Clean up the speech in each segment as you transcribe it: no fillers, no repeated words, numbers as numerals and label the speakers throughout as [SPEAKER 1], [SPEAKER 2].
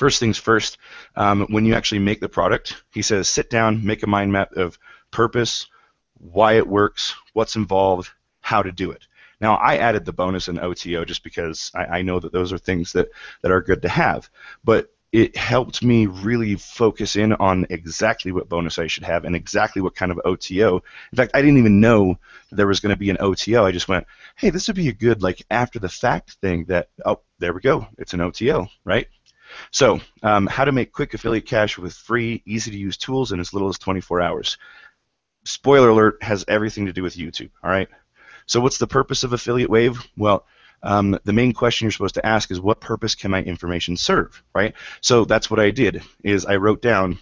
[SPEAKER 1] First things first, when you actually make the product, he says sit down, make a mind map of purpose, why it works, what's involved, how to do it. Now, I added the bonus and OTO just because I know that those are things that are good to have, but it helped me really focus in on exactly what bonus I should have and exactly what kind of OTO. In fact, I didn't even know there was going to be an OTO. I just went, hey, this would be a good like after the fact thing that, oh, there we go, it's an OTO, right? So how to make quick affiliate cash with free, easy-to-use tools in as little as 24 hours. Spoiler alert, has everything to do with YouTube, all right? So what's the purpose of Affiliate Wave? Well, the main question you're supposed to ask is what purpose can my information serve, right? So that's what I did, is I wrote down,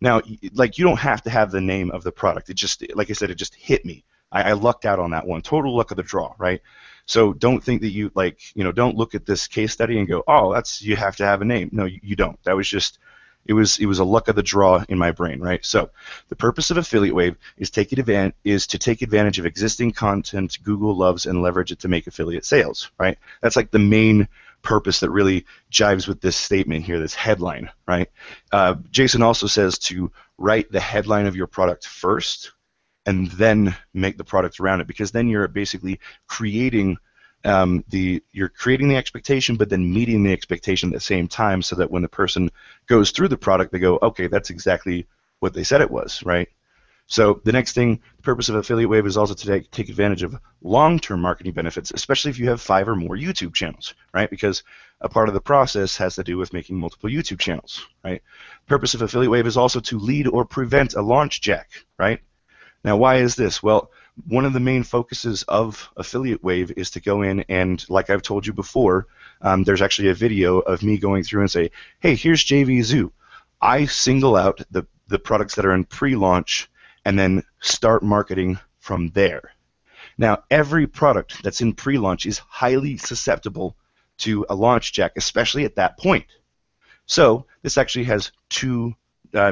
[SPEAKER 1] now, like you don't have to have the name of the product. It just, like I said, it just hit me. I lucked out on that one. Total luck of the draw, right? So don't think that you don't look at this case study and go, oh, that's you have to have a name. No, you don't. That was just it was a luck of the draw in my brain, right? So the purpose of Affiliate Wave is to take advantage of existing content Google loves and leverage it to make affiliate sales, right? That's like the main purpose that really jives with this statement here, this headline, right? Jason also says to write the headline of your product first and then make the product around it, because then you're basically creating you're creating the expectation, but then meeting the expectation at the same time, so that when the person goes through the product, they go, okay, that's exactly what they said it was, right? So the next thing, the purpose of Affiliate Wave is also to take advantage of long-term marketing benefits, especially if you have 5 or more YouTube channels, right? Because a part of the process has to do with making multiple YouTube channels, right? The purpose of Affiliate Wave is also to lead or prevent a launch jack, right? Now, why is this? Well, one of the main focuses of Affiliate Wave is to go in and, like I've told you before, there's actually a video of me going through and say, hey, here's JV Zoo. I single out the products that are in pre-launch and then start marketing from there. Now, every product that's in pre-launch is highly susceptible to a launch jack, especially at that point. So this actually has two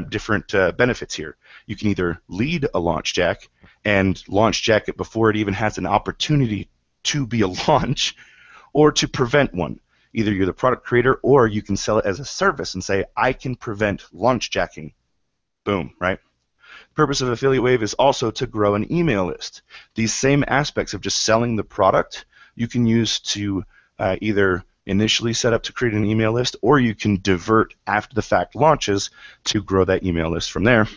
[SPEAKER 1] different benefits here. You can either lead a launch jack and launch jack it before it even has an opportunity to be a launch, or to prevent one. Either you're the product creator or you can sell it as a service and say, I can prevent launch jacking. Boom, right? The purpose of Affiliate Wave is also to grow an email list. These same aspects of just selling the product you can use to either initially set up to create an email list, or you can divert after the fact launches to grow that email list from there.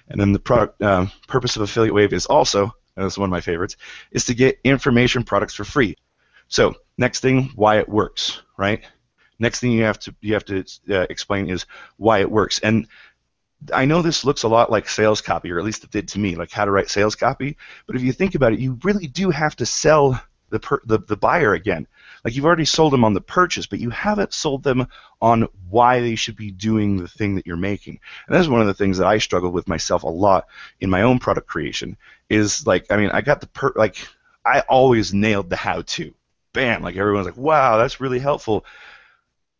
[SPEAKER 1] And then the purpose of Affiliate Wave is also, and this is one of my favorites, is to get information products for free. So next thing, why it works, right? Next thing you have to explain is why it works. And I know this looks a lot like sales copy, or at least it did to me, like how to write sales copy. But if you think about it, you really do have to sell the buyer again. Like, you've already sold them on the purchase, but you haven't sold them on why they should be doing the thing that you're making. And that's one of the things that I struggle with myself a lot in my own product creation. Is like, I mean, I got I always nailed the how-to. Bam! Like, everyone's like, wow, that's really helpful.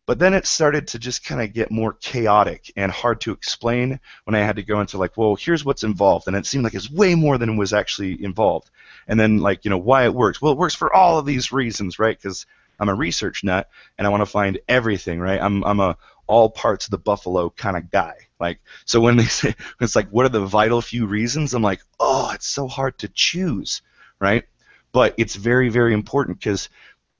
[SPEAKER 1] But then it started to just kind of get more chaotic and hard to explain when I had to go into like, well, here's what's involved, and it seemed like it's way more than was actually involved. And then, like, why it works. Well, it works for all of these reasons, right? Because I'm a research nut and I want to find everything, right? I'm a all parts of the buffalo kind of guy. Like, so when they say it's like, what are the vital few reasons? I'm like, oh, it's so hard to choose, right? But it's very, very important, because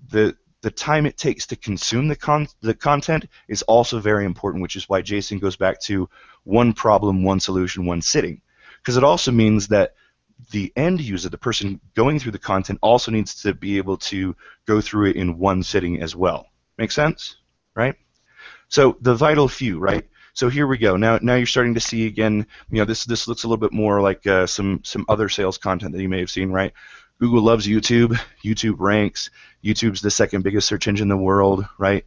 [SPEAKER 1] the time it takes to consume the content is also very important, which is why Jason goes back to one problem, one solution, one sitting. Because it also means that the end user, the person going through the content, also needs to be able to go through it in one sitting as well. Make sense? Right? So the vital few, right? So here we go. Now you're starting to see again, this looks a little bit more like some other sales content that you may have seen, right? Google loves YouTube. YouTube ranks. YouTube's the second biggest search engine in the world, right?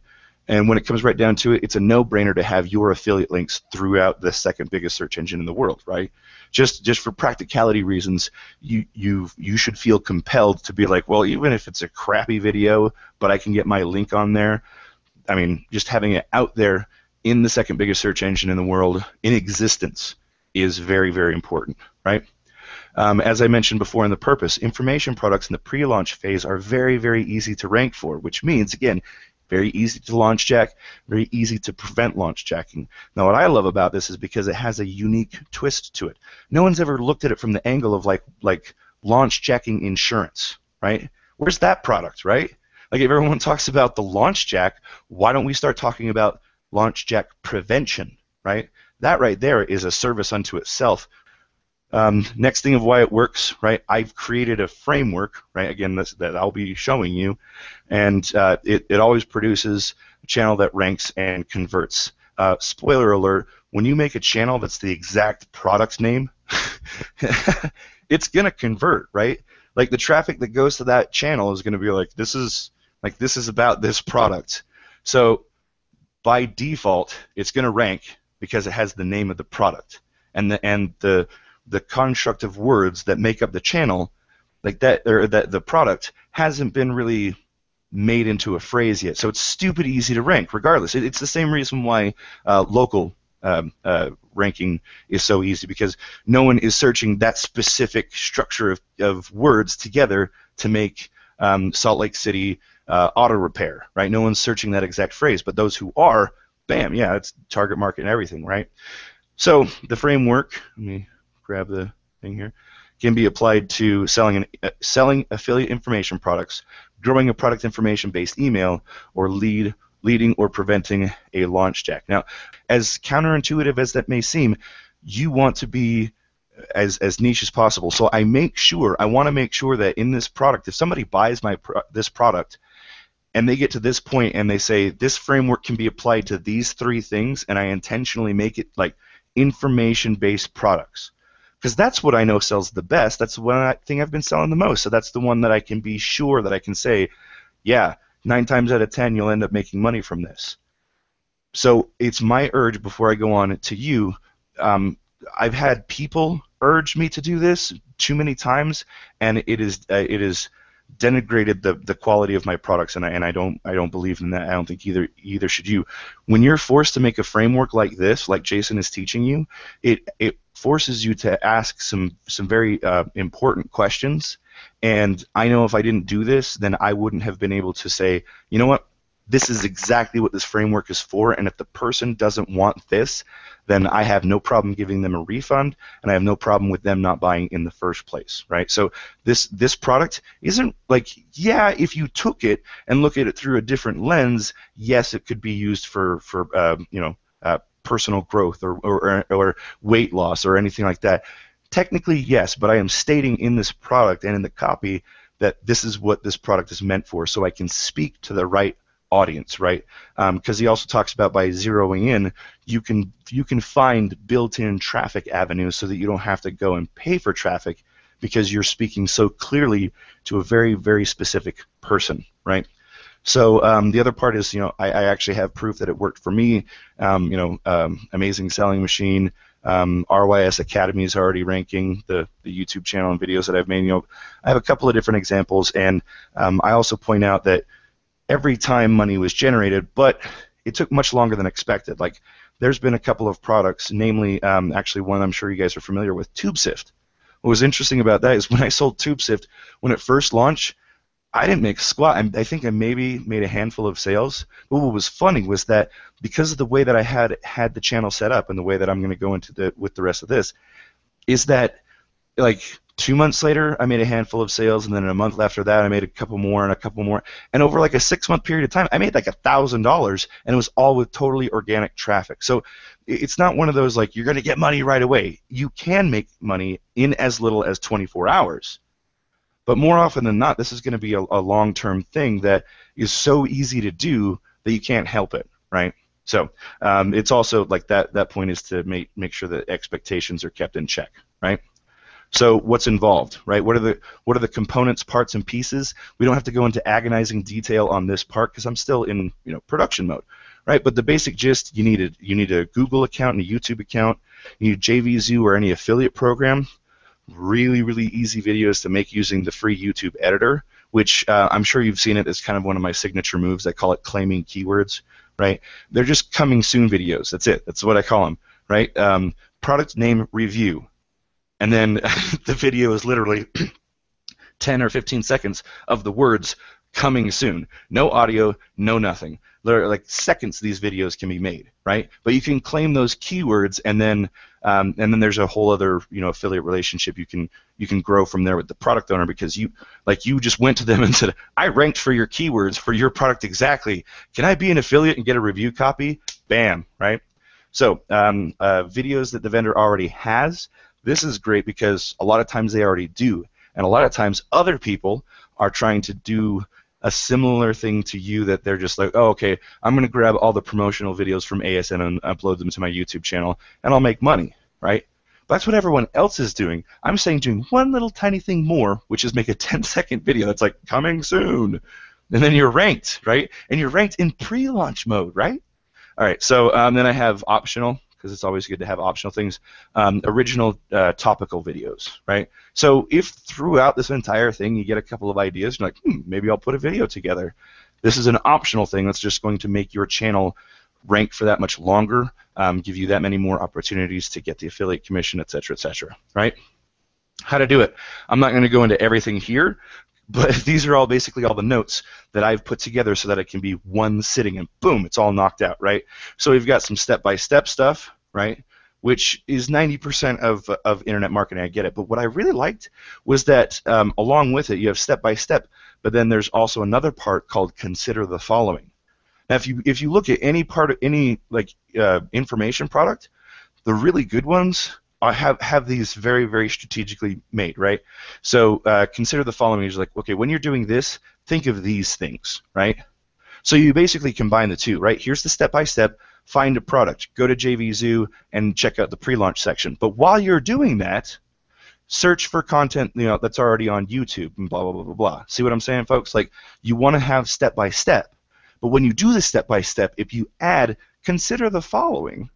[SPEAKER 1] And when it comes right down to it, it's a no-brainer to have your affiliate links throughout the second biggest search engine in the world, right? Just for practicality reasons, you should feel compelled to be like, well, even if it's a crappy video, but I can get my link on there. I mean, just having it out there in the second biggest search engine in the world, in existence, is very, very important, right? As I mentioned before in the purpose, information products in the pre-launch phase are very, very easy to rank for, which means, again, Very easy to launch jack, very easy to prevent launch jacking. Now, what I love about this is because it has a unique twist to it. No one's ever looked at it from the angle of like launch jacking insurance, right? Where's that product, right? Like if everyone talks about the launch jack, why don't we start talking about launch jack prevention, right? That right there is a service unto itself. Next thing of why it works, right? I've created a framework, right? Again, that I'll be showing you, and it always produces a channel that ranks and converts. Spoiler alert: when you make a channel that's the exact product name, it's gonna convert, right? Like the traffic that goes to that channel is gonna be like, this is about this product. So by default, it's gonna rank because it has the name of the product and the construct of words that make up the channel, like that, or that the product hasn't been really made into a phrase yet. So it's stupid easy to rank, regardless. It's the same reason why local ranking is so easy, because no one is searching that specific structure of words together to make Salt Lake City auto repair, right? No one's searching that exact phrase, but those who are, bam, yeah, it's target market and everything, right? So the framework, let me grab the thing here, can be applied to selling affiliate information products, growing a product information-based email, or leading or preventing a launch jack. Now, as counterintuitive as that may seem, you want to be as niche as possible. So I want to make sure that in this product, if somebody buys this product and they get to this point and they say this framework can be applied to these 3 things, and I intentionally make it like information-based products, because that's what I know sells the best. That's the one thing I've been selling the most. So that's the one that I can be sure that I can say, yeah, 9 times out of 10 you'll end up making money from this. So it's my urge before I go on to you. I've had people urge me to do this too many times, and it is denigrated the quality of my products, and I don't believe in that. I don't think either should you. When you're forced to make a framework like this, like Jason is teaching you, it forces you to ask some very important questions. And I know if I didn't do this, then I wouldn't have been able to say, you know what, this is exactly what this framework is for, and if the person doesn't want this, then I have no problem giving them a refund, and I have no problem with them not buying in the first place, right? So this product isn't like, yeah, if you took it and look at it through a different lens, yes, it could be used for personal growth or weight loss or anything like that. Technically, yes, but I am stating in this product and in the copy that this is what this product is meant for, so I can speak to the right audience, right? Because he also talks about by zeroing in, you can find built-in traffic avenues so that you don't have to go and pay for traffic, because you're speaking so clearly to a very, very specific person, right? So the other part is, I actually have proof that it worked for me. Amazing Selling Machine, RYS Academy is already ranking the YouTube channel and videos that I've made. I have a couple of different examples, and I also point out that every time money was generated, but it took much longer than expected. Like, there's been a couple of products, namely, actually one I'm sure you guys are familiar with, TubeSift. What was interesting about that is when I sold TubeSift, when it first launched, I didn't make squat. I think I maybe made a handful of sales. But what was funny was that because of the way that I had the channel set up and the way that I'm going to go into with the rest of this, is that like 2 months later, I made a handful of sales, and then a month after that, I made a couple more and a couple more. And over like a 6-month period of time, I made like $1,000, and it was all with totally organic traffic. So it's not one of those like you're going to get money right away. You can make money in as little as 24 hours. But more often than not, this is going to be a long-term thing that is so easy to do that you can't help it, right? So it's also like that point is to make sure that expectations are kept in check, right? So what's involved, right? What are the components, parts, and pieces? We don't have to go into agonizing detail on this part because I'm still in production mode, right? But the basic gist: you need a Google account and a YouTube account. You need JVZoo or any affiliate program. Really, really easy videos to make using the free YouTube editor, which I'm sure you've seen it as kind of one of my signature moves. I call it claiming keywords, right? They're just coming soon videos. That's it. That's what I call them, right? Product name review. And then the video is literally 10 or 15 seconds of the words coming soon. No audio, no nothing. Literally, like seconds, these videos can be made, right? But you can claim those keywords, and then there's a whole other affiliate relationship you can grow from there with the product owner, because you just went to them and said, I ranked for your keywords for your product exactly. Can I be an affiliate and get a review copy? Bam, right? So videos that the vendor already has, this is great because a lot of times they already do, and a lot of times other people are trying to do a similar thing to you, that they're just like, oh, okay, I'm going to grab all the promotional videos from ASN and upload them to my YouTube channel, and I'll make money, right? But that's what everyone else is doing. I'm saying doing one little tiny thing more, which is make a 10-second video that's like, coming soon. And then you're ranked, right? And you're ranked in pre-launch mode, right? All right, so then I have optional, because it's always good to have optional things. Original topical videos, right? So if throughout this entire thing you get a couple of ideas, you're like, maybe I'll put a video together. This is an optional thing that's just going to make your channel rank for that much longer, give you that many more opportunities to get the affiliate commission, et cetera, right? How to do it. I'm not going to go into everything here, but these are all basically all the notes that I've put together so that it can be one sitting and boom, it's all knocked out, right? So we've got some step-by-step stuff, right, which is 90% of internet marketing. I get it. But what I really liked was that along with it, you have step-by-step, but then there's also another part called consider the following. Now, if you look at any part of any information product, the really good ones have these very, very strategically made, right? So consider the following. Is like, okay, when you're doing this, think of these things, right? So you basically combine the two, right? Here's the step-by-step. Find a product. Go to JVZoo and check out the pre-launch section. But while you're doing that, search for content that's already on YouTube and blah, blah, blah, blah, blah. See what I'm saying, folks? Like, you want to have step-by-step. But when you do the step-by-step, if you add consider the following,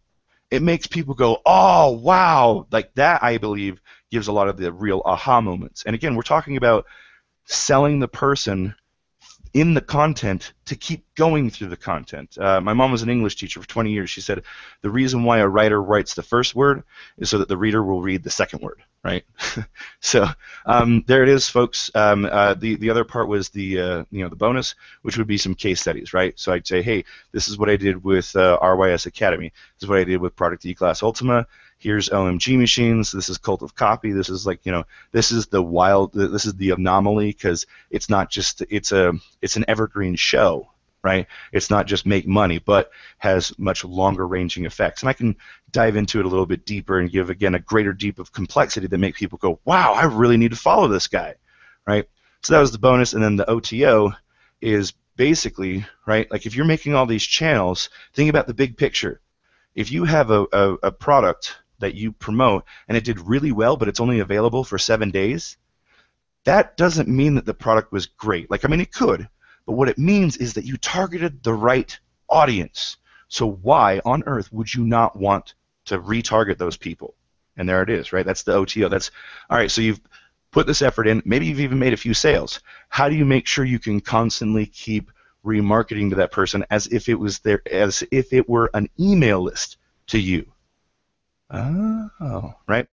[SPEAKER 1] it makes people go, oh, wow. Like that, I believe, gives a lot of the real aha moments. And again, we're talking about selling the person in the content to keep going through the content. My mom was an English teacher for 20 years. She said the reason why a writer writes the first word is so that the reader will read the second word, right? So there it is, folks. The other part was the bonus, which would be some case studies, right? So I'd say, hey, this is what I did with RYS Academy. This is what I did with Product E-Class Ultima. Here's OMG machines. This is Cult of Copy. This is this is the anomaly, because it's not just it's an evergreen show, right? It's not just make money, but has much longer ranging effects. And I can dive into it a little bit deeper and give, again, a greater deep of complexity that make people go, wow, I really need to follow this guy, right? So that was the bonus. And then the OTO is basically, right, like if you're making all these channels, think about the big picture. If you have a product that you promote and it did really well, but it's only available for 7 days, that doesn't mean that the product was great. Like, I mean, it could, but what it means is that you targeted the right audience. So why on earth would you not want to retarget those people? And there it is, right? That's the OTO. That's all right. So you've put this effort in. Maybe you've even made a few sales. How do you make sure you can constantly keep remarketing to that person as if it was as if it were an email list to you? Oh, right.